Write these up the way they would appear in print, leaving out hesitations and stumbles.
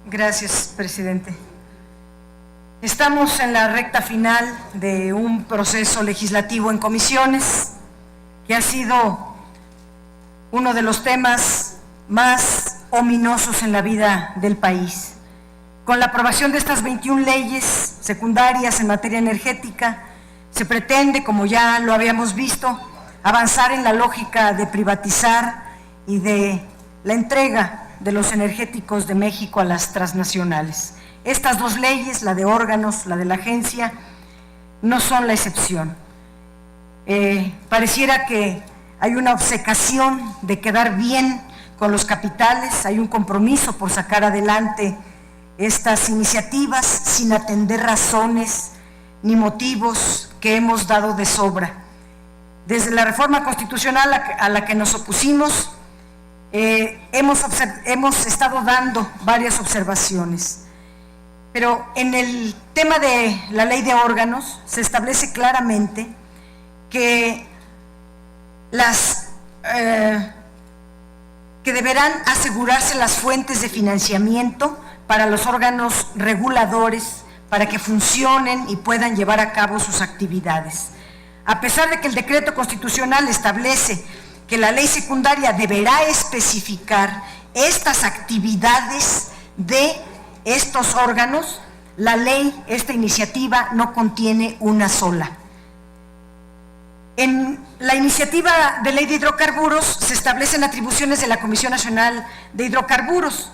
Gracias, presidente. Estamos en la recta final de un proceso legislativo en comisiones que ha sido uno de los temas más ominosos en la vida del país. Con la aprobación de estas 21 leyes secundarias en materia energética, se pretende, como ya lo habíamos visto, avanzar en la lógica de privatizar y de la entrega de los energéticos de México a las transnacionales. Estas dos leyes, la de órganos, la de la agencia, no son la excepción. Pareciera que hay una obcecación de quedar bien con los capitales, hay un compromiso por sacar adelante estas iniciativas sin atender razones ni motivos que hemos dado de sobra. Desde la reforma constitucional a la que nos opusimos, hemos estado dando varias observaciones, pero en el tema de la ley de órganos se establece claramente que que deberán asegurarse las fuentes de financiamiento para los órganos reguladores para que funcionen y puedan llevar a cabo sus actividades. A pesar de que el decreto constitucional establece que la ley secundaria deberá especificar estas actividades de estos órganos, la ley, esta iniciativa, no contiene una sola. En la iniciativa de ley de hidrocarburos se establecen atribuciones de la Comisión Nacional de Hidrocarburos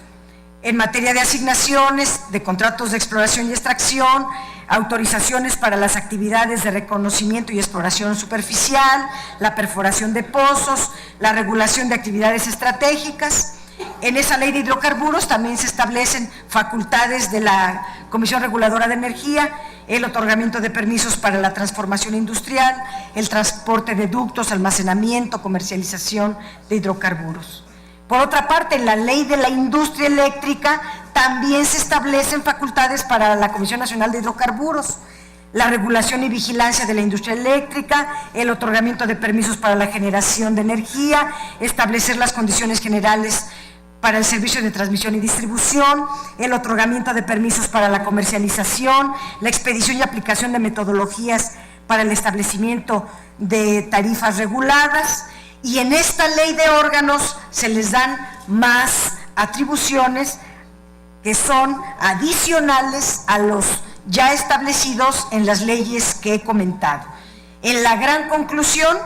en materia de asignaciones, de contratos de exploración y extracción, autorizaciones para las actividades de reconocimiento y exploración superficial, la perforación de pozos, la regulación de actividades estratégicas. En esa ley de hidrocarburos también se establecen facultades de la Comisión Reguladora de Energía, el otorgamiento de permisos para la transformación industrial, el transporte de ductos, almacenamiento, comercialización de hidrocarburos. Por otra parte, en la ley de la industria eléctrica también se establecen facultades para la Comisión Nacional de Hidrocarburos, la regulación y vigilancia de la industria eléctrica, el otorgamiento de permisos para la generación de energía, establecer las condiciones generales para el servicio de transmisión y distribución, el otorgamiento de permisos para la comercialización, la expedición y aplicación de metodologías para el establecimiento de tarifas reguladas. Y en esta ley de órganos se les dan más atribuciones que son adicionales a los ya establecidos en las leyes que he comentado. En la gran conclusión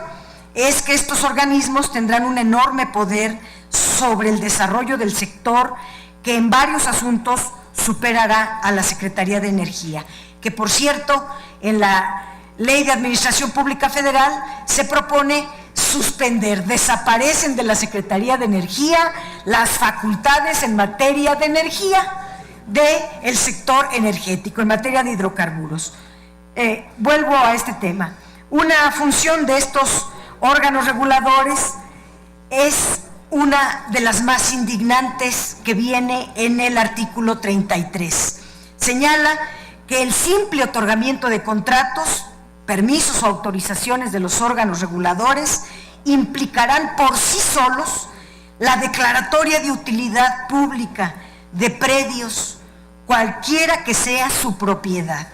es que estos organismos tendrán un enorme poder sobre el desarrollo del sector que en varios asuntos superará a la Secretaría de Energía, que por cierto en la Ley de Administración Pública Federal se propone suspender, desaparecen de la Secretaría de Energía las facultades en materia de energía del sector energético, en materia de hidrocarburos. Vuelvo a este tema. Una función de estos órganos reguladores es una de las más indignantes que viene en el artículo 33. Señala que el simple otorgamiento de contratos, permisos o autorizaciones de los órganos reguladores implicarán por sí solos la declaratoria de utilidad pública de predios, cualquiera que sea su propiedad.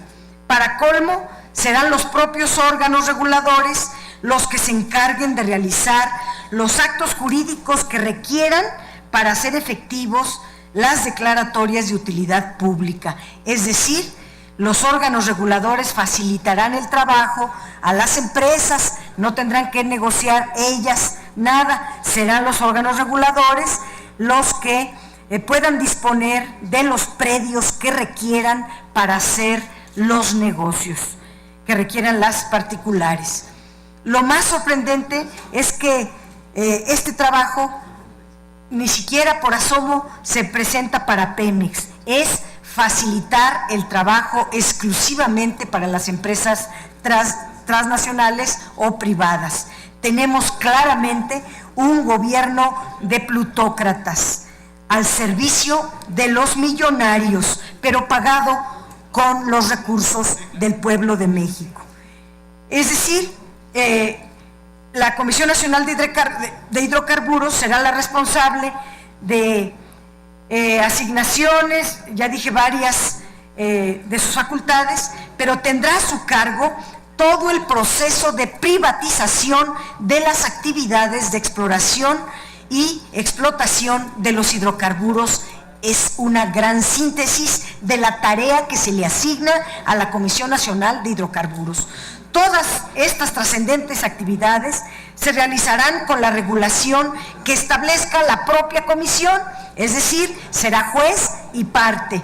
Para colmo, serán los propios órganos reguladores los que se encarguen de realizar los actos jurídicos que requieran para hacer efectivos las declaratorias de utilidad pública. Es decir, los órganos reguladores facilitarán el trabajo a las empresas, no tendrán que negociar ellas nada, serán los órganos reguladores los que puedan disponer de los predios que requieran para hacer los negocios, que requieran las particulares. Lo más sorprendente es que este trabajo ni siquiera por asomo se presenta para Pemex, es facilitar el trabajo exclusivamente para las empresas transnacionales o privadas. Tenemos claramente un gobierno de plutócratas al servicio de los millonarios, pero pagado con los recursos del pueblo de México. Es decir, la Comisión Nacional de Hidrocarburos será la responsable de asignaciones, ya dije varias de sus facultades, pero tendrá a su cargo todo el proceso de privatización de las actividades de exploración y explotación de los hidrocarburos. Es una gran síntesis de la tarea que se le asigna a la Comisión Nacional de Hidrocarburos. Todas estas trascendentes actividades se realizarán con la regulación que establezca la propia comisión, es decir, será juez y parte.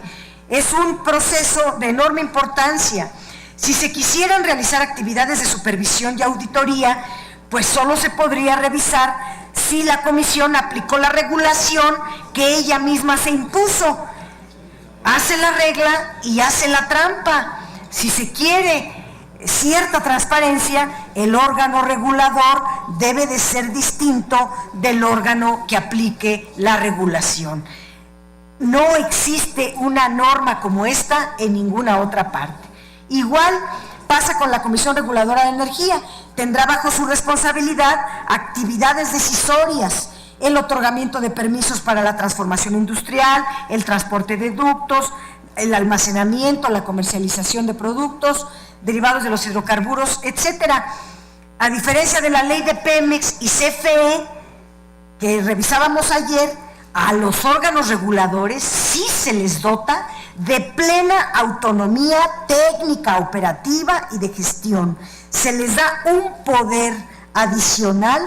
Es un proceso de enorme importancia. Si se quisieran realizar actividades de supervisión y auditoría, pues solo se podría revisar si la comisión aplicó la regulación que ella misma se impuso. Hace la regla y hace la trampa. Si se quiere cierta transparencia, el órgano regulador debe de ser distinto del órgano que aplique la regulación. No existe una norma como esta en ninguna otra parte. Igual pasa con la Comisión Reguladora de Energía. Tendrá bajo su responsabilidad actividades decisorias, el otorgamiento de permisos para la transformación industrial, el transporte de ductos, el almacenamiento, la comercialización de productos derivados de los hidrocarburos, etcétera. A diferencia de la ley de Pemex y CFE, que revisábamos ayer, a los órganos reguladores sí se les dota de plena autonomía técnica, operativa y de gestión. Se les da un poder adicional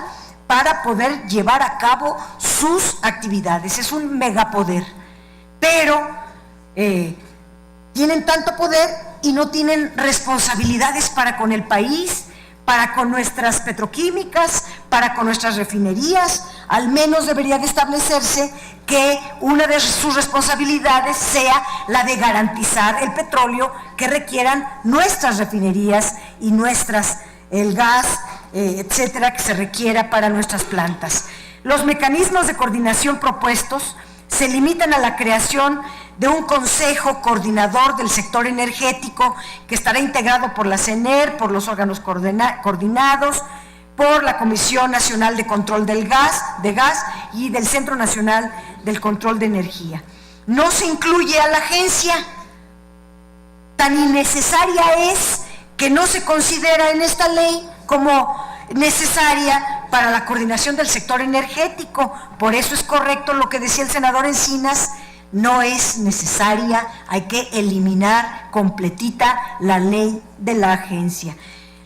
para poder llevar a cabo sus actividades. Es un megapoder, pero tienen tanto poder y no tienen responsabilidades para con el país, para con nuestras petroquímicas, para con nuestras refinerías. Al menos debería de establecerse que una de sus responsabilidades sea la de garantizar el petróleo que requieran nuestras refinerías y el gas, etcétera, que se requiera para nuestras plantas. Los mecanismos de coordinación propuestos se limitan a la creación de un consejo coordinador del sector energético que estará integrado por la CNER, por los órganos coordinados, por la Comisión Nacional de Control de Gas y del Centro Nacional del Control de Energía. No se incluye a la agencia. Tan innecesaria es que no se considera en esta ley como necesaria para la coordinación del sector energético. Por eso es correcto lo que decía el senador Encinas: no es necesaria, hay que eliminar completita la ley de la agencia.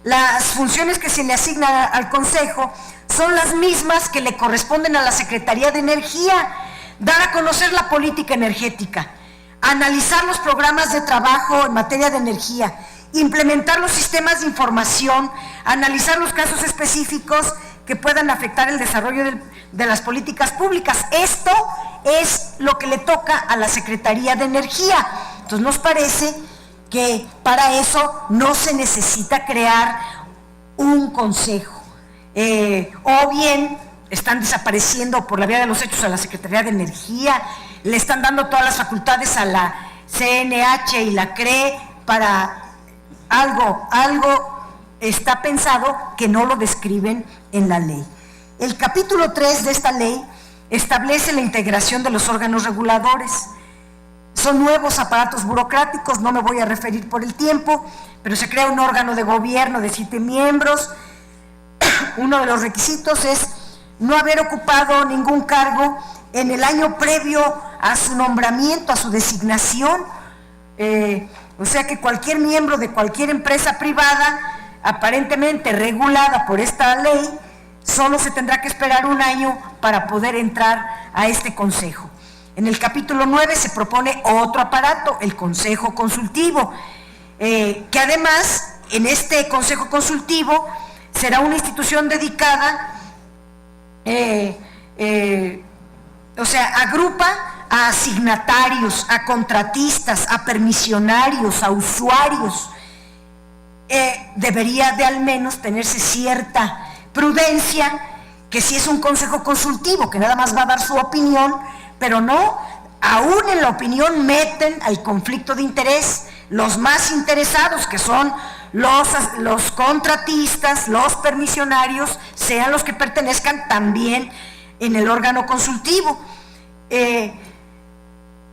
Las funciones que se le asignan al Consejo son las mismas que le corresponden a la Secretaría de Energía: dar a conocer la política energética, analizar los programas de trabajo en materia de energía, implementar los sistemas de información, analizar los casos específicos que puedan afectar el desarrollo de las políticas públicas. Esto es lo que le toca a la Secretaría de Energía. Entonces nos parece que para eso no se necesita crear un consejo. O bien están desapareciendo por la vía de los hechos a la Secretaría de Energía, le están dando todas las facultades a la CNH y la CRE para algo está pensado que no lo describen en la ley. El capítulo 3 de esta ley establece la integración de los órganos reguladores. Son nuevos aparatos burocráticos, no me voy a referir por el tiempo, pero se crea un órgano de gobierno de 7 miembros. Uno de los requisitos es no haber ocupado ningún cargo en el año previo a su nombramiento, a su designación. O sea que cualquier miembro de cualquier empresa privada, aparentemente regulada por esta ley, solo se tendrá que esperar un año para poder entrar a este consejo. En el capítulo 9 se propone otro aparato, el Consejo Consultivo, que además en este Consejo Consultivo será una institución dedicada, agrupa a asignatarios, a contratistas, a permisionarios, a usuarios. Debería de al menos tenerse cierta prudencia, que si es un consejo consultivo que nada más va a dar su opinión, pero no, aún en la opinión meten al conflicto de interés los más interesados, que son los contratistas, los permisionarios, sean los que pertenezcan también en el órgano consultivo.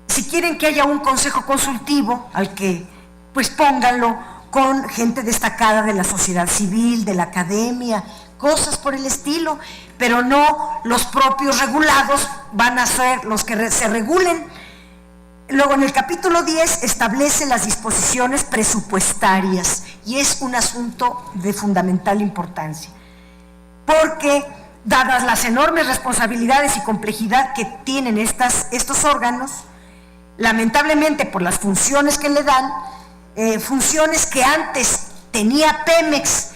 Si quieren que haya un consejo consultivo, al que pues pónganlo con gente destacada de la sociedad civil, de la academia, cosas por el estilo, pero no los propios regulados van a ser los que se regulen. Luego en el capítulo 10 establece las disposiciones presupuestarias y es un asunto de fundamental importancia, porque dadas las enormes responsabilidades y complejidad que tienen estos órganos, lamentablemente por las funciones que le dan, funciones que antes tenía Pemex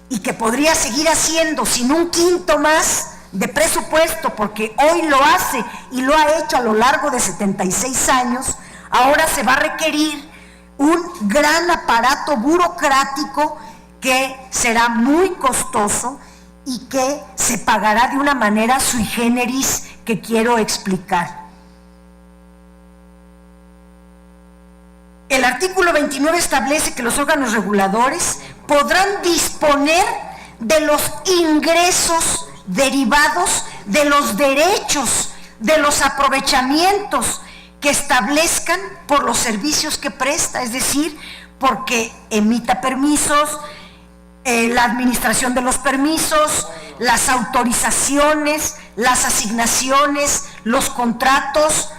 y que podría seguir haciendo sin un quinto más de presupuesto, porque hoy lo hace y lo ha hecho a lo largo de 76 años, ahora se va a requerir un gran aparato burocrático que será muy costoso y que se pagará de una manera sui generis que quiero explicar. El artículo 29 establece que los órganos reguladores podrán disponer de los ingresos derivados de los derechos, de los aprovechamientos que establezcan por los servicios que presta, es decir, porque emita permisos, la administración de los permisos, las autorizaciones, las asignaciones, los contratos,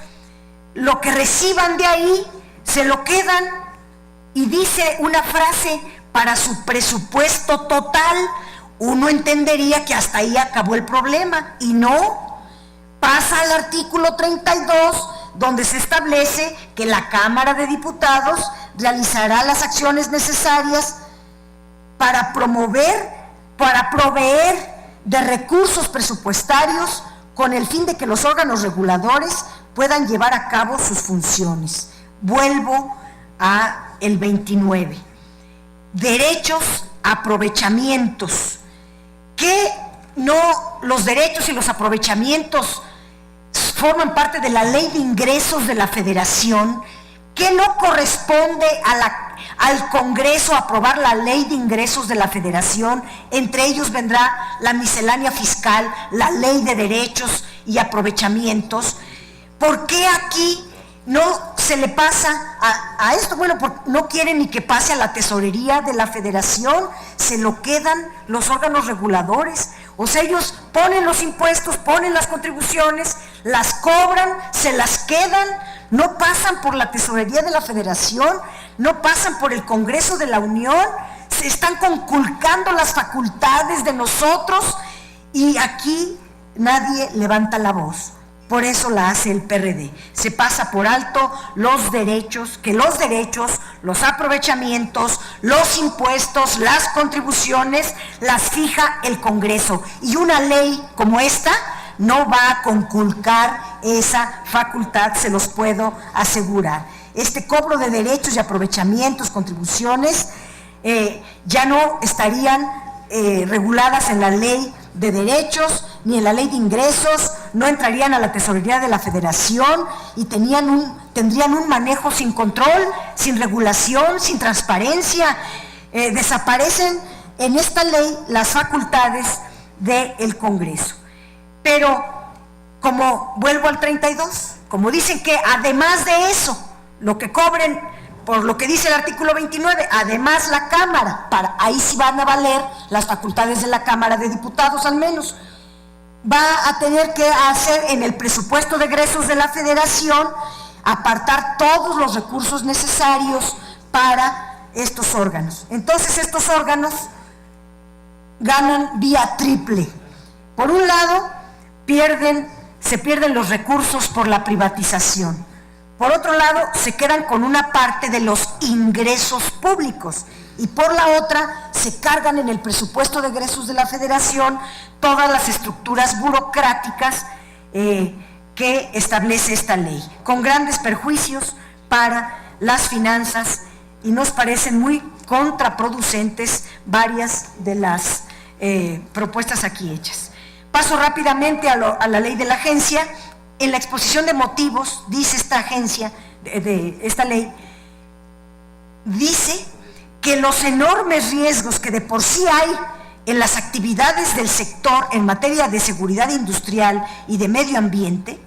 lo que reciban de ahí, se lo quedan, y dice una frase, para su presupuesto total. Uno entendería que hasta ahí acabó el problema, y no. Pasa al artículo 32, donde se establece que la Cámara de Diputados realizará las acciones necesarias para proveer de recursos presupuestarios con el fin de que los órganos reguladores puedan llevar a cabo sus funciones. Vuelvo a el 29. Derechos, aprovechamientos. Que no, los derechos y los aprovechamientos forman parte de la Ley de Ingresos de la Federación, que no corresponde al Congreso aprobar la Ley de Ingresos de la Federación. Entre ellos vendrá la miscelánea fiscal, la Ley de Derechos y Aprovechamientos. ¿Por qué aquí no se le pasa a esto? Bueno, porque no quieren ni que pase a la tesorería de la Federación, se lo quedan los órganos reguladores. O sea, ellos ponen los impuestos, ponen las contribuciones, las cobran, se las quedan, no pasan por la tesorería de la Federación, no pasan por el Congreso de la Unión, se están conculcando las facultades de nosotros, y aquí nadie levanta la voz. Por eso la hace el PRD. Se pasa por alto los derechos, los aprovechamientos, los impuestos, las contribuciones, las fija el Congreso. Y una ley como esta no va a conculcar esa facultad, se los puedo asegurar. Este cobro de derechos y aprovechamientos, contribuciones, ya no estarían reguladas en la Ley de Derechos ni en la Ley de Ingresos, no entrarían a la tesorería de la Federación y tendrían un manejo sin control, sin regulación, sin transparencia. Desaparecen en esta ley las facultades del Congreso. Pero, como vuelvo al 32, como dicen que además de eso, lo que cobren, por lo que dice el artículo 29, además la Cámara, ahí sí van a valer las facultades de la Cámara de Diputados al menos, va a tener que hacer en el presupuesto de egresos de la Federación, apartar todos los recursos necesarios para estos órganos. Entonces estos órganos ganan vía triple. Por un lado, se pierden los recursos por la privatización. Por otro lado, se quedan con una parte de los ingresos públicos, y por la otra, se cargan en el presupuesto de egresos de la Federación todas las estructuras burocráticas que establece esta ley, con grandes perjuicios para las finanzas, y nos parecen muy contraproducentes varias de las propuestas aquí hechas. Paso rápidamente a la ley de la agencia. En la exposición de motivos, dice esta agencia, de esta ley, dice que los enormes riesgos que de por sí hay en las actividades del sector en materia de seguridad industrial y de medio ambiente,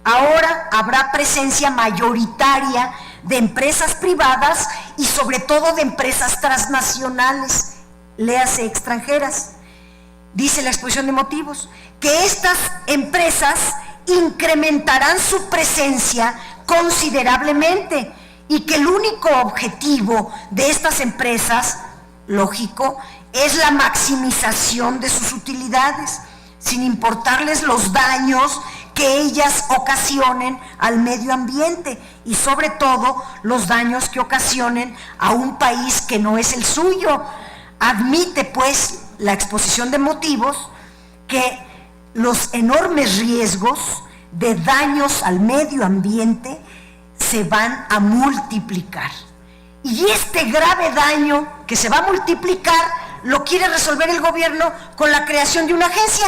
ahora habrá presencia mayoritaria de empresas privadas y sobre todo de empresas transnacionales, léase extranjeras. Dice la exposición de motivos que estas empresas incrementarán su presencia considerablemente y que el único objetivo de estas empresas, lógico, es la maximización de sus utilidades, sin importarles los daños que ellas ocasionen al medio ambiente y sobre todo los daños que ocasionen a un país que no es el suyo. Admite pues la exposición de motivos que los enormes riesgos de daños al medio ambiente se van a multiplicar. Y este grave daño que se va a multiplicar lo quiere resolver el gobierno con la creación de una agencia.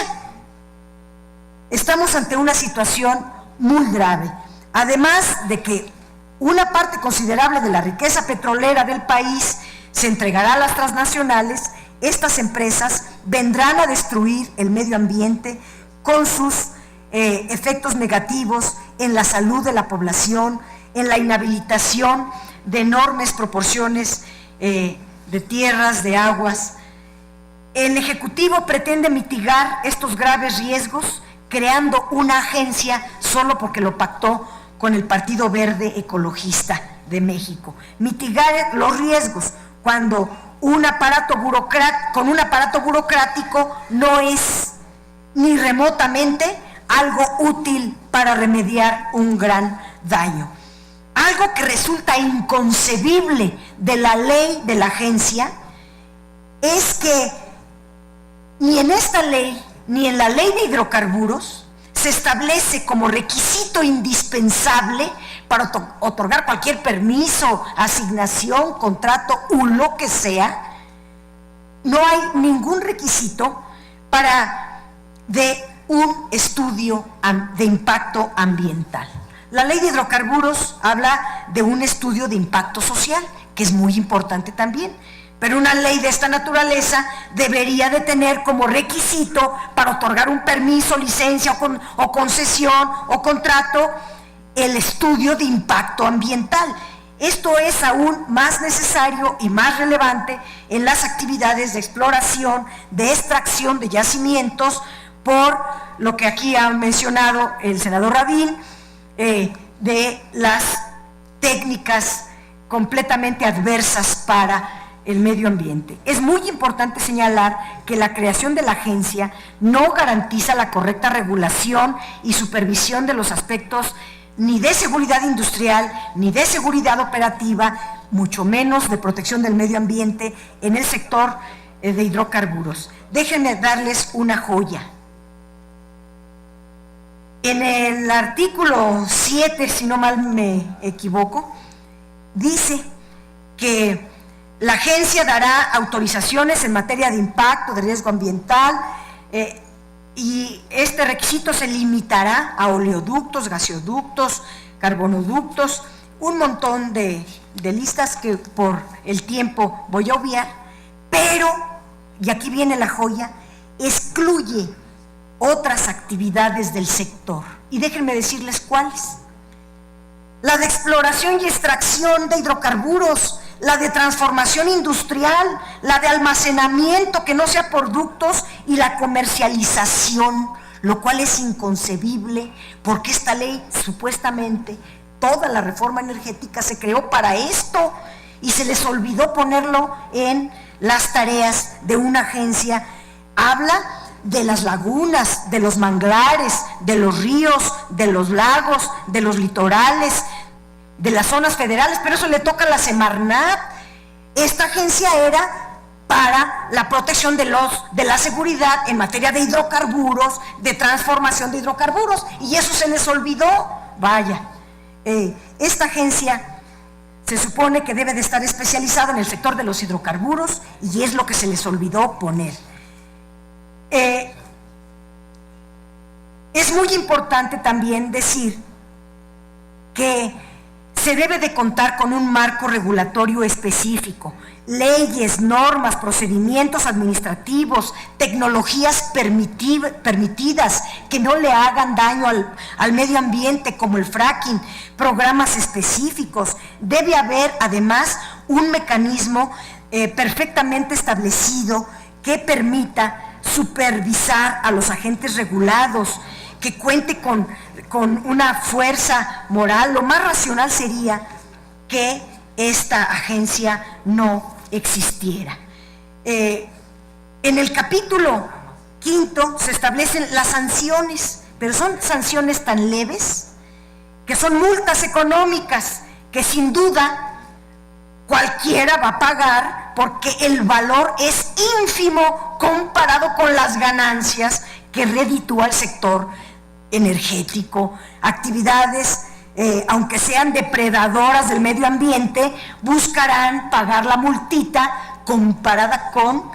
Estamos ante una situación muy grave, además de que una parte considerable de la riqueza petrolera del país se entregará a las transnacionales. Estas empresas vendrán a destruir el medio ambiente con sus efectos negativos en la salud de la población, en la inhabilitación de enormes proporciones de tierras, de aguas. El Ejecutivo pretende mitigar estos graves riesgos creando una agencia solo porque lo pactó con el Partido Verde Ecologista de México. Mitigar los riesgos cuando con un aparato burocrático no es ni remotamente algo útil para remediar un gran daño. Algo que resulta inconcebible de la ley de la agencia es que ni en esta ley ni en la ley de hidrocarburos se establece como requisito indispensable para otorgar cualquier permiso, asignación, contrato o lo que sea. No hay ningún requisito de un estudio de impacto ambiental. La ley de hidrocarburos habla de un estudio de impacto social, que es muy importante también, pero una ley de esta naturaleza debería de tener como requisito para otorgar un permiso, licencia o concesión o contrato el estudio de impacto ambiental. Esto es aún más necesario y más relevante en las actividades de exploración, de extracción de yacimientos, por lo que aquí ha mencionado el senador Rabín, de las técnicas completamente adversas para el medio ambiente. Es muy importante señalar que la creación de la agencia no garantiza la correcta regulación y supervisión de los aspectos ni de seguridad industrial, ni de seguridad operativa, mucho menos de protección del medio ambiente en el sector de hidrocarburos. Déjenme darles una joya. En el artículo 7, si no mal me equivoco, dice que la agencia dará autorizaciones en materia de impacto, de riesgo ambiental, y este requisito se limitará a oleoductos, gasoductos, carbonoductos, un montón de listas que por el tiempo voy a obviar, pero, y aquí viene la joya, excluye otras actividades del sector. Y déjenme decirles cuáles. La de exploración y extracción de hidrocarburos, la de transformación industrial, la de almacenamiento que no sea productos y la comercialización, lo cual es inconcebible porque esta ley supuestamente, toda la reforma energética se creó para esto y se les olvidó ponerlo en las tareas de una agencia. Habla de las lagunas, de los manglares, de los ríos, de los lagos, de los litorales, de las zonas federales, pero eso le toca a la Semarnat. Esta agencia era para la protección de la seguridad en materia de hidrocarburos, de transformación de hidrocarburos, y eso se les olvidó. Vaya, esta agencia se supone que debe de estar especializada en el sector de los hidrocarburos y es lo que se les olvidó poner. Es muy importante también decir que se debe de contar con un marco regulatorio específico, leyes, normas, procedimientos administrativos, tecnologías permitidas que no le hagan daño al medio ambiente, como el fracking, programas específicos. Debe haber además un mecanismo perfectamente establecido que permita supervisar a los agentes regulados, que cuente con una fuerza moral. Lo más racional sería que esta agencia no existiera. En el capítulo 5 se establecen las sanciones, pero son sanciones tan leves que son multas económicas que sin duda cualquiera va a pagar, porque el valor es ínfimo comparado con las ganancias que reditúa el sector energético. Actividades, aunque sean depredadoras del medio ambiente, buscarán pagar la multita comparada con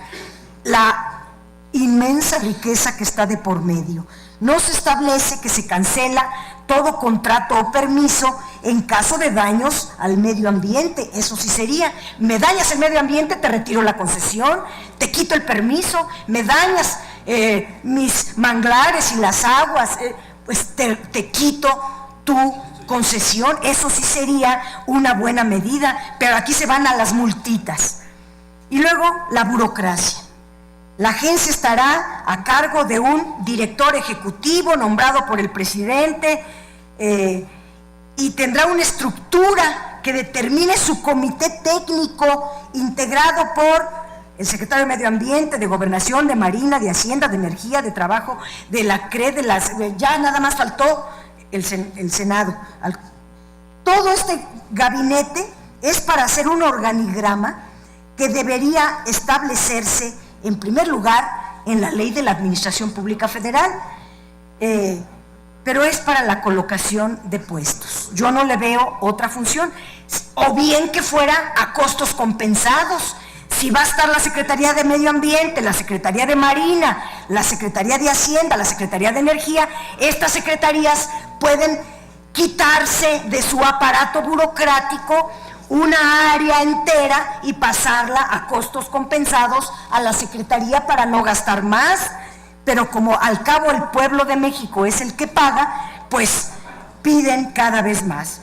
la inmensa riqueza que está de por medio. No se establece que se cancela todo contrato o permiso en caso de daños al medio ambiente. Eso sí sería: me dañas el medio ambiente, te retiro la concesión, te quito el permiso. Me dañas mis manglares y las aguas, pues te quito tu concesión. Eso sí sería una buena medida, pero aquí se van a las multitas. Y luego la burocracia. La agencia estará a cargo de un director ejecutivo nombrado por el presidente y tendrá una estructura que determine su comité técnico integrado por el secretario de Medio Ambiente, de Gobernación, de Marina, de Hacienda, de Energía, de Trabajo, de la CRE, ya nada más faltó el Senado. Todo este gabinete es para hacer un organigrama que debería establecerse en primer lugar en la Ley de la Administración Pública Federal, pero es para la colocación de puestos. Yo no le veo otra función, o bien que fuera a costos compensados. Si va a estar la Secretaría de Medio Ambiente, la Secretaría de Marina, la Secretaría de Hacienda, la Secretaría de Energía, estas secretarías pueden quitarse de su aparato burocrático una área entera y pasarla a costos compensados a la Secretaría para no gastar más. Pero como al cabo el pueblo de México es el que paga, pues piden cada vez más.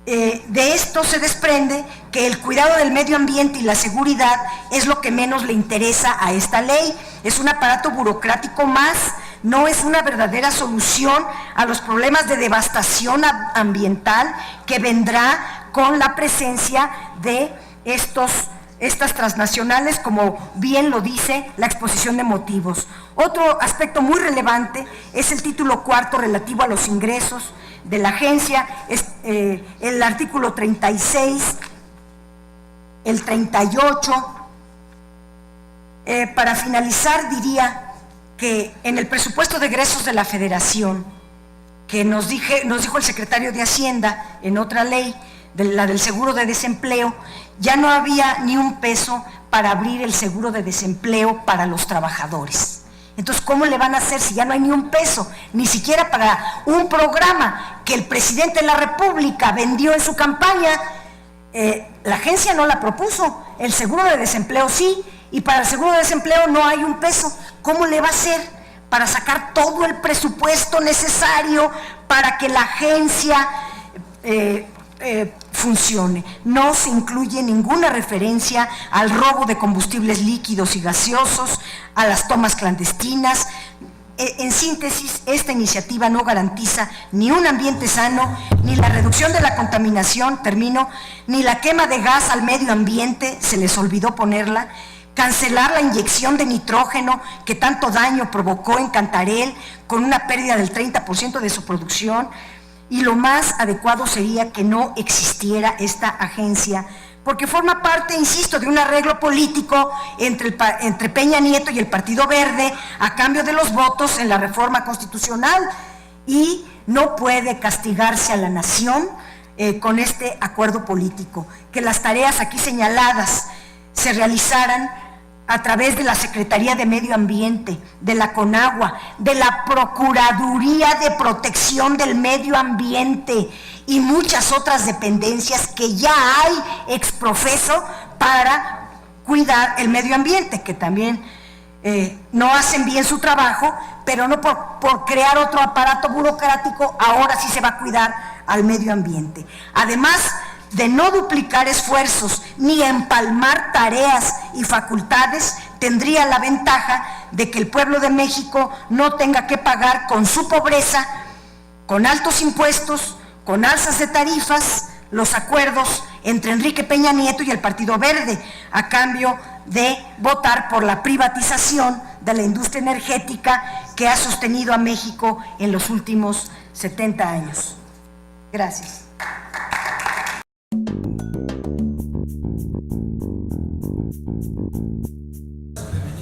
De esto se desprende que el cuidado del medio ambiente y la seguridad es lo que menos le interesa a esta ley. Es un aparato burocrático más, no es una verdadera solución a los problemas de devastación ambiental que vendrá con la presencia de estas transnacionales, como bien lo dice la exposición de motivos. Otro aspecto muy relevante es el título 4 relativo a los ingresos de la agencia, el artículo 36, el 38. Para finalizar, diría que en el presupuesto de egresos de la Federación, que nos dijo el secretario de Hacienda en otra ley, la del seguro de desempleo, ya no había ni un peso para abrir el seguro de desempleo para los trabajadores. Entonces, ¿cómo le van a hacer si ya no hay ni un peso? Ni siquiera para un programa que el presidente de la República vendió en su campaña. La agencia no la propuso, el seguro de desempleo sí, y para el seguro de desempleo no hay un peso. ¿Cómo le va a hacer para sacar todo el presupuesto necesario para que la agencia funcione? No se incluye ninguna referencia al robo de combustibles líquidos y gaseosos, a las tomas clandestinas. En síntesis, esta iniciativa no garantiza ni un ambiente sano, ni la reducción de la contaminación, ni la quema de gas al medio ambiente, se les olvidó ponerla, cancelar la inyección de nitrógeno que tanto daño provocó en Cantarell, con una pérdida del 30% de su producción. Y lo más adecuado sería que no existiera esta agencia, porque forma parte, insisto, de un arreglo político entre Peña Nieto y el Partido Verde a cambio de los votos en la reforma constitucional, y no puede castigarse a la nación con este acuerdo político. Que las tareas aquí señaladas se realizaran a través de la Secretaría de Medio Ambiente, de la CONAGUA, de la Procuraduría de Protección del Medio Ambiente y muchas otras dependencias que ya hay exprofeso para cuidar el medio ambiente, que también no hacen bien su trabajo, pero no por crear otro aparato burocrático, ahora sí se va a cuidar al medio ambiente. Además de no duplicar esfuerzos ni empalmar tareas y facultades, tendría la ventaja de que el pueblo de México no tenga que pagar con su pobreza, con altos impuestos, con alzas de tarifas, los acuerdos entre Enrique Peña Nieto y el Partido Verde, a cambio de votar por la privatización de la industria energética que ha sostenido a México en los últimos 70 años. Gracias.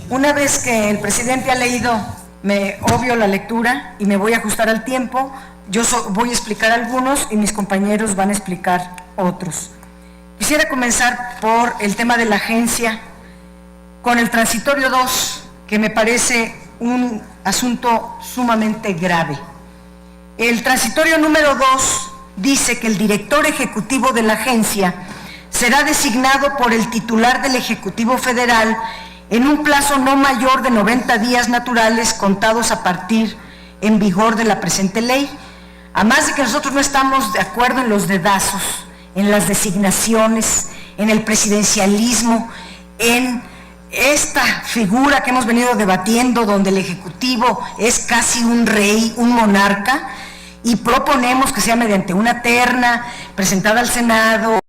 Una vez que el presidente ha leído, me obvio la lectura y me voy a ajustar al tiempo. Yo voy a explicar algunos y mis compañeros van a explicar otros. Quisiera comenzar por el tema de la agencia, con el transitorio 2, que me parece un asunto sumamente grave. El transitorio número 2 dice que el director ejecutivo de la agencia será designado por el titular del Ejecutivo Federal en un plazo no mayor de 90 días naturales contados a partir en vigor de la presente ley. Además de que nosotros no estamos de acuerdo en los dedazos, en las designaciones, en el presidencialismo, en esta figura que hemos venido debatiendo, donde el Ejecutivo es casi un rey, un monarca, y proponemos que sea mediante una terna presentada al Senado